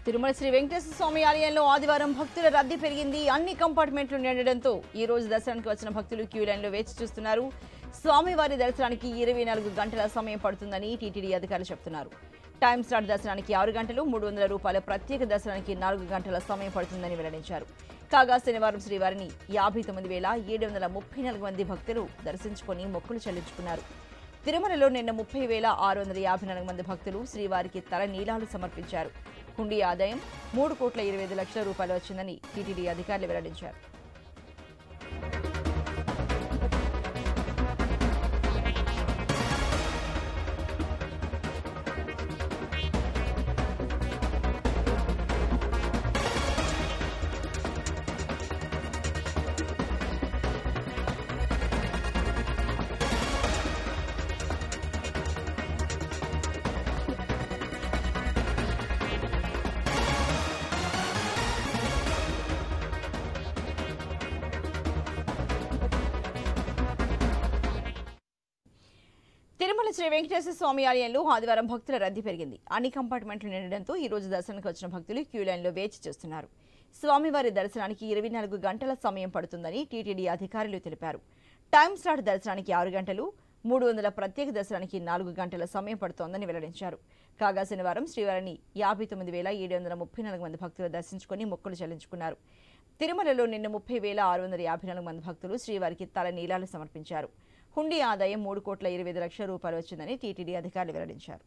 తిరుమల శ్రీ వెంకటేశ్వర స్వామి ఆలయంలో ఆదివారం భక్తుల రద్దీ పెరిగింది. అన్ని కంపార్ట్మెంట్లు నిండడంతో ఈ రోజు దర్శనానికి వచ్చిన భక్తులు క్యూ లైన్లో వేచి చూస్తున్నారు. స్వామివారి దర్శనానికి 24 గంటల సమయం పడుతుందని టీటీడీ అధికారులు చెబుతున్నారు. టైం స్లాట్ దర్శనానికి 6 గంటలు, 300 రూపాయల ప్రత్యేక దర్శనానికి 4 గంటల సమయం పడుతుందని వెల్లడించారు. కాగా శనివారం శ్రీవారిని 59,734 మంది భక్తులు దర్శించుకొని మొక్కులు చెల్లించుకున్నారు. తిరుమలలో నిన్న 30,654 మంది భక్తులు శ్రీవారికి తల నీలాలు సమర్పించారు. హుండీ ఆదాయం 3,25,00,000 రూపాయలు వచ్చిందని టీటీడీ అధికారులు వెల్లడించారు. తిరుమల శ్రీ వెంకటేశ్వర స్వామి ఆలయంలో ఆదివారం భక్తుల రద్దీ పెరిగింది. అన్ని కంపార్ట్మెంట్లు నిండడంతో ఈ రోజు దర్శనానికి వచ్చిన భక్తులు క్యూ లైన్లో వేచి చూస్తున్నారు. స్వామివారి దర్శనానికి 24 గంటల సమయం పడుతుందని టీటీడీ అధికారులు తెలిపారు. టైం స్లాట్ దర్శనానికి 6 గంటలు, 300 ప్రత్యేక దర్శనానికి 4 గంటల సమయం పడుతోందని వెల్లడించారు. కాగా శనివారం శ్రీవారిని 59,734 మంది భక్తులు దర్శించుకొని మొక్కులు చెల్లించుకున్నారు. తిరుమలలో నిన్న 30,654 మంది భక్తులు శ్రీవారికి తల నీలాలు సమర్పించారు. హుండీ ఆదాయం 3,25,00,000 రూపాయలు వచ్చిందని టీటీడీ అధికారులు వెల్లడించారు.